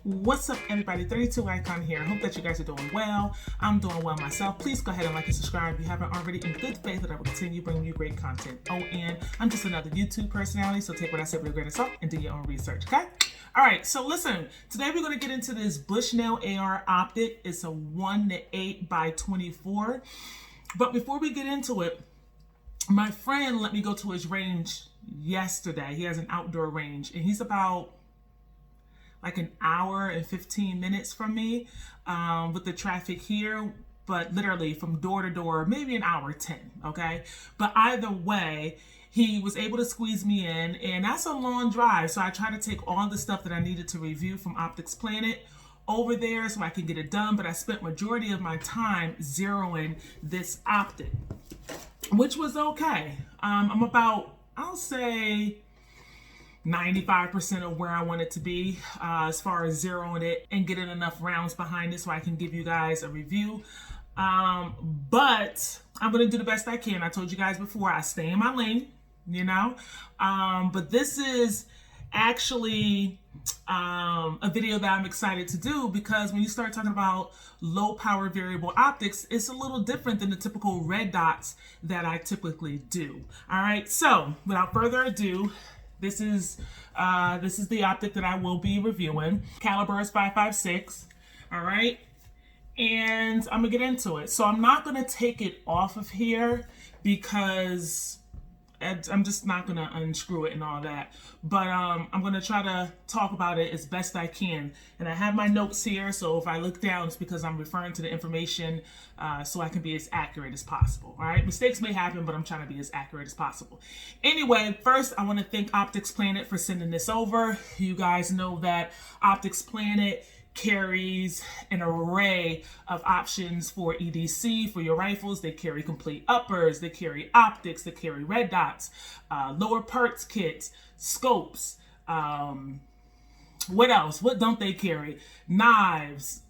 What's up, everybody? 32 Icon here. Hope that you guys are doing well. I'm doing well myself. Please go ahead and like and subscribe if you haven't already, in good faith that I will continue bringing you great content. Oh, and I'm just another YouTube personality, so take what I say with a grain of salt and do your own research, okay? All right, so listen, today we're going to get into this Bushnell AR Optic. It's a 1:8 by 24. But before we get into it, my friend let me go to his range yesterday. He has an outdoor range, and he's about like an hour and 15 minutes from me with the traffic here, but literally from door to door, maybe an hour 10, okay? But either way, he was able to squeeze me in, and that's a long drive, so I try to take all the stuff that I needed to review from Optic's Planet over there so I can get it done, but I spent majority of my time zeroing this Optic, which was okay. I'm about, I'll say, 95% of where I want it to be as far as zeroing it and getting enough rounds behind it so I can give you guys a review. But I'm going to do the best I can. I told you guys before, I stay in my lane, you know. But this is actually a video that I'm excited to do because when you start talking about low power variable optics, it's a little different than the typical red dots that I typically do. All right, so without further ado, this is the optic that I will be reviewing. Caliber is 5.56, all right? And I'm gonna get into it. So I'm not gonna take it off of here because I'm just not gonna unscrew it and all that. But I'm gonna try to talk about it as best I can. And I have my notes here, so if I look down, it's because I'm referring to the information so I can be as accurate as possible, all right? Mistakes may happen, but I'm trying to be as accurate as possible. Anyway, first, I wanna thank Optic's Planet for sending this over. You guys know that Optic's Planet carries an array of options for EDC for your rifles. They carry complete uppers, they carry optics, they carry red dots, lower parts kits, scopes, what else? What don't they carry? Knives,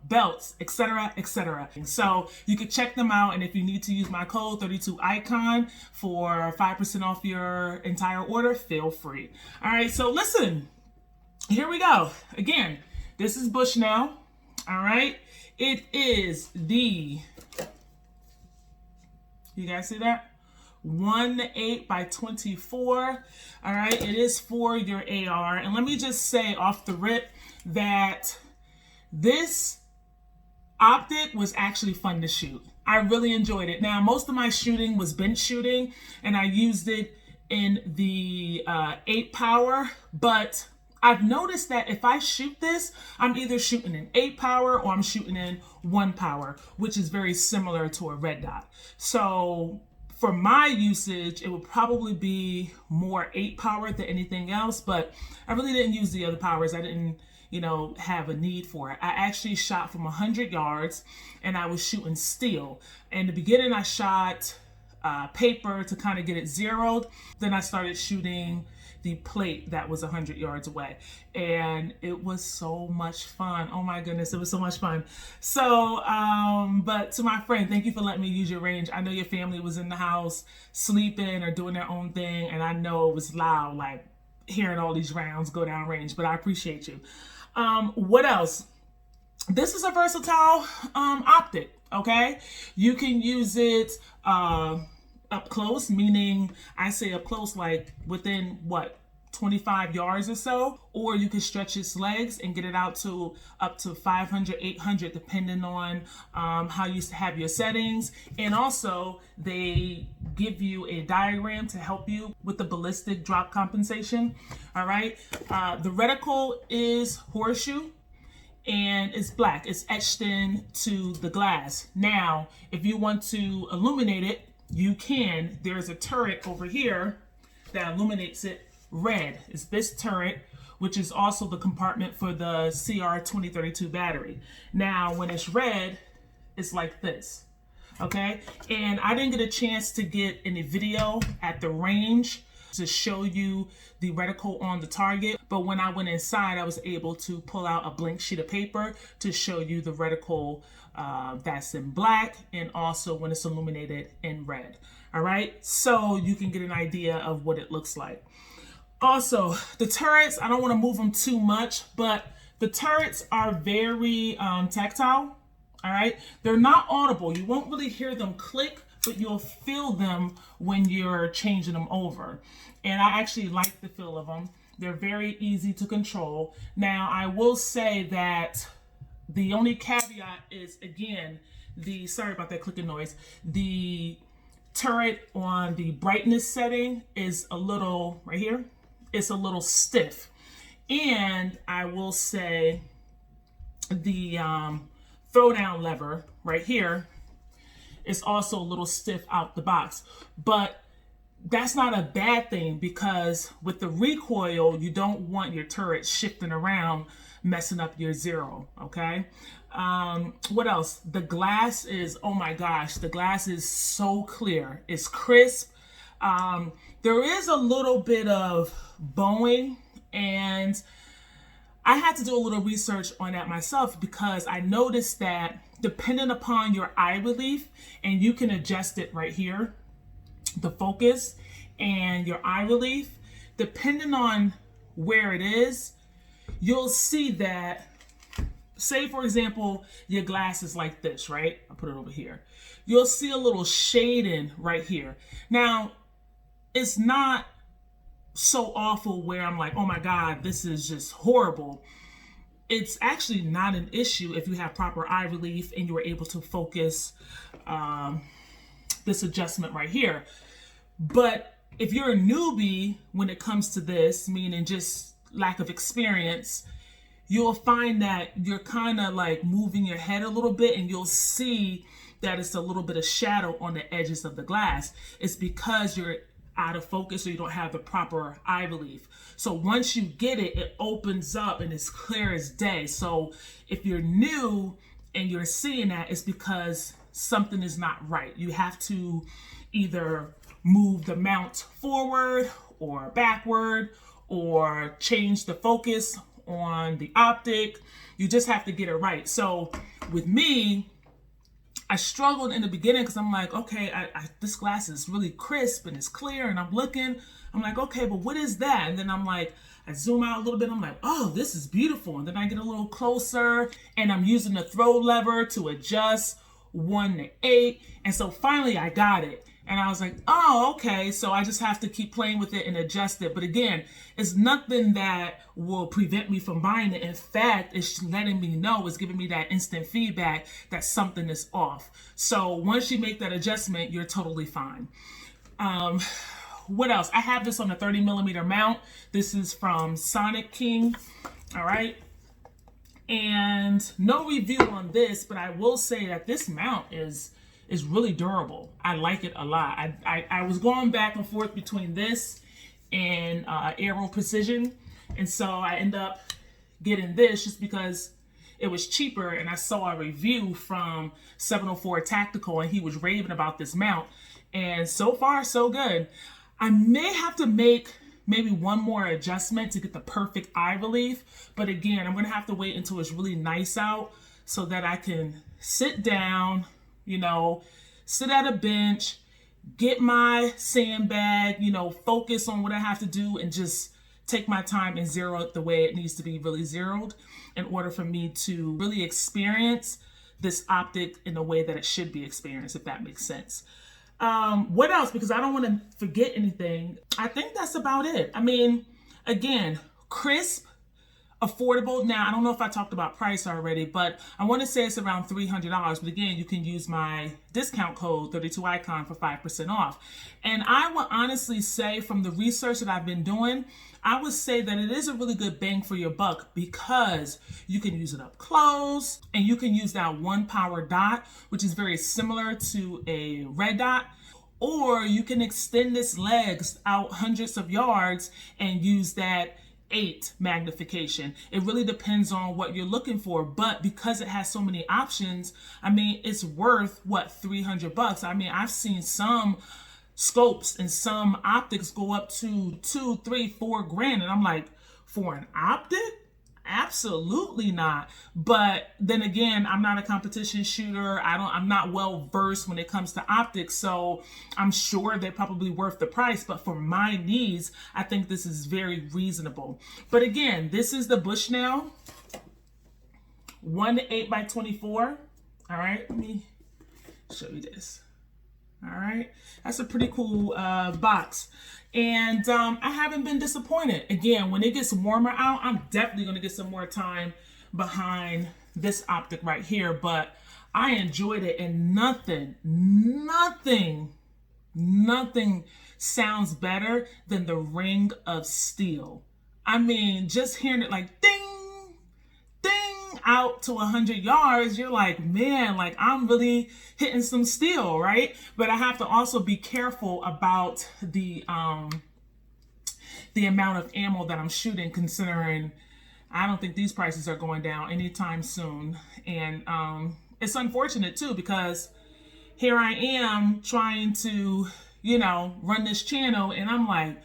belts, etc., etc. So you can check them out, and if you need to use my code 32ICON for 5% off your entire order, feel free. All right, so listen, here we go. Again, this is Bushnell, all right? It is the, you guys see that? 1:8 by 24, all right? It is for your AR. And let me just say off the rip that this optic was actually fun to shoot. I really enjoyed it. Now, most of my shooting was bench shooting, and I used it in the 8 power, but I've noticed that if I shoot this, I'm either shooting in 8 power or I'm shooting in 1 power, which is very similar to a red dot. So for my usage, it would probably be more 8 power than anything else, but I really didn't use the other powers. I didn't, you know, have a need for it. I actually shot from 100 yards and I was shooting steel. In the beginning, I shot paper to kind of get it zeroed. Then I started shooting the plate that was 100 yards away, and it was so much fun. Oh my goodness, it was so much fun. So but to my friend, thank you for letting me use your range. I know your family was in the house sleeping or doing their own thing, and I know it was loud, like hearing all these rounds go down range, but I appreciate you. What else? This is a versatile optic, okay? You can use it up close, meaning I say up close like within what, 25 yards or so, or you can stretch its legs and get it out to up to 500, 800 depending on how you have your settings. And also they give you a diagram to help you with the ballistic drop compensation. All right, the reticle is horseshoe and it's black. It's etched into the glass. Now if you want to illuminate it, you can. There's a turret over here that illuminates it red. It's this turret, which is also the compartment for the CR2032 battery. Now, when it's red, it's like this, okay? And I didn't get a chance to get any video at the range to show you the reticle on the target, but when I went inside, I was able to pull out a blank sheet of paper to show you the reticle that's in black and also when it's illuminated in red. All right, so you can get an idea of what it looks like. Also, the turrets, I don't want to move them too much, but The turrets are very tactile, all right? They're not audible. You won't really hear them click, but you'll feel them when you're changing them over. And I actually like the feel of them. They're very easy to control. Now, I will say that the only caveat is, again, sorry about that clicking noise, the turret on the brightness setting is a little, right here, it's a little stiff. And I will say the throwdown lever right here is also a little stiff out the box. But that's not a bad thing, because with the recoil, you don't want your turret shifting around, messing up your zero, okay? What else? The glass is, oh my gosh, the glass is so clear. It's crisp. There is a little bit of bowing, and I had to do a little research on that myself, because I noticed that depending upon your eye relief, and you can adjust it right here, the focus and your eye relief, depending on where it is, you'll see that, say for example, your glass is like this, right? I'll put it over here. You'll see a little shading right here. Now, it's not so awful where I'm like, oh my God, this is just horrible. It's actually not an issue if you have proper eye relief and you were able to focus this adjustment right here. But if you're a newbie when it comes to this, meaning just lack of experience, you'll find that you're kind of like moving your head a little bit, and you'll see that it's a little bit of shadow on the edges of the glass. It's because you're out of focus, or you don't have the proper eye relief. So once you get it, it opens up and it's clear as day. So if you're new and you're seeing that, it's because something is not right. You have to either move the mount forward or backward, or change the focus on the optic. You just have to get it right. So with me, I struggled in the beginning, because I'm like, okay, this glass is really crisp and it's clear, and I'm looking, I'm like, okay, but what is that? And then I'm like, I zoom out a little bit, I'm like, oh, this is beautiful. And then I get a little closer, and I'm using the throw lever to adjust 1 to 8. And so finally I got it. And I was like, oh, okay, so I just have to keep playing with it and adjust it. But again, it's nothing that will prevent me from buying it. In fact, it's letting me know, it's giving me that instant feedback that something is off. So once you make that adjustment, you're totally fine. What else? I have this on a 30mm mount. This is from Sonic King, all right? And no review on this, but I will say that this mount is really durable. I like it a lot. I was going back and forth between this and Aero Precision, and so I ended up getting this just because it was cheaper, and I saw a review from 704 Tactical, and he was raving about this mount, and so far so good. I may have to make maybe one more adjustment to get the perfect eye relief, but again, I'm gonna have to wait until it's really nice out so that I can sit down, you know, sit at a bench, get my sandbag, you know, focus on what I have to do, and just take my time and zero it the way it needs to be really zeroed in order for me to really experience this optic in the way that it should be experienced, if that makes sense. What else? Because I don't want to forget anything. I think that's about it. I mean, again, crisp, affordable. Now, I don't know if I talked about price already, but I want to say it's around $300. But again, you can use my discount code 32icon for 5% off. And I will honestly say, from the research that I've been doing, I would say that it is a really good bang for your buck, because you can use it up close, and you can use that 1 power dot, which is very similar to a red dot. Or you can extend this legs out hundreds of yards and use that 8 magnification. It really depends on what you're looking for, but because it has so many options, I mean, it's worth what, $300. I mean, I've seen some scopes and some optics go up to $2, $3, $4 grand, and I'm like, for an optic? Absolutely not. But then again, I'm not a competition shooter. I'm not well versed when it comes to optics, so I'm sure they're probably worth the price. But for my needs, I think this is very reasonable. But again, this is the Bushnell 1 8 by 24. All right, let me show you this. All right, that's a pretty cool box. And I haven't been disappointed. Again, when it gets warmer out, I'm definitely going to get some more time behind this Optic right here. But I enjoyed it, and nothing sounds better than the ring of steel. I mean, just hearing it like ding, ding out to 100 yards, you're like, man, like I'm really hitting some steel, right? But I have to also be careful about the amount of ammo that I'm shooting, considering I don't think these prices are going down anytime soon. And it's unfortunate too, because here I am trying to, you know, run this channel, and I'm like,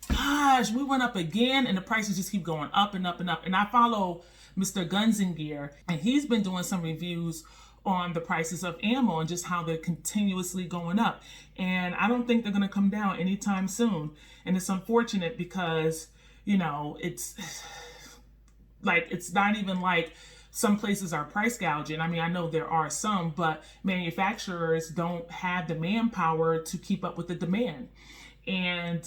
gosh, we went up again, and the prices just keep going up and up and up. And I follow Mr. Guns and Gear, and he's been doing some reviews on the prices of ammo and just how they're continuously going up. And I don't think they're going to come down anytime soon. And it's unfortunate because, you know, it's like, it's not even like some places are price gouging. I mean, I know there are some, but manufacturers don't have the manpower to keep up with the demand. And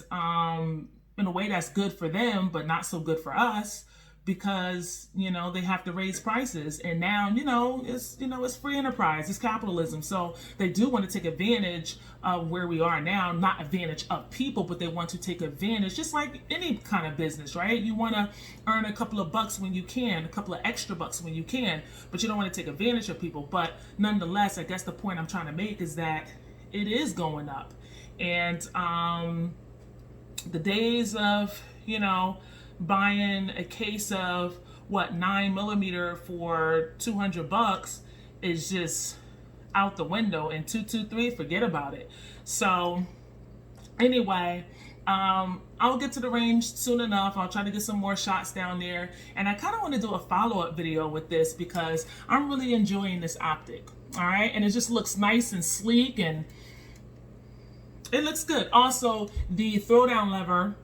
in a way that's good for them, but not so good for us, because, you know, they have to raise prices. And now, it's free enterprise, it's capitalism. So they do want to take advantage of where we are now, not advantage of people, but they want to take advantage, just like any kind of business, right? You want to earn a couple of bucks when you can, a couple of extra bucks when you can, but you don't want to take advantage of people. But nonetheless, I guess the point I'm trying to make is that it is going up. And the days of, buying a case of 9mm for $200 is just out the window, and 223, forget about it. So anyway, I'll get to the range soon enough. I'll try to get some more shots down there, and I kind of want to do a follow-up video with this because I'm really enjoying this Optic. All right, and it just looks nice and sleek, and it looks good. Also, the throwdown lever,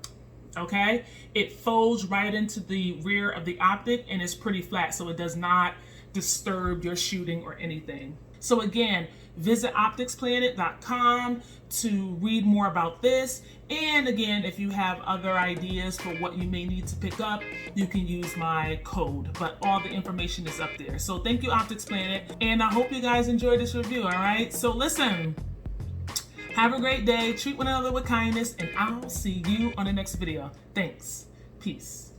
okay, it folds right into the rear of the Optic, and it's pretty flat, so it does not disturb your shooting or anything. So again, visit opticsplanet.com to read more about this. And again, if you have other ideas for what you may need to pick up, you can use my code, but all the information is up there. So thank you, Optics Planet, and I hope you guys enjoyed this review. All right, so listen, have a great day, treat one another with kindness, and I'll see you on the next video. Thanks. Peace.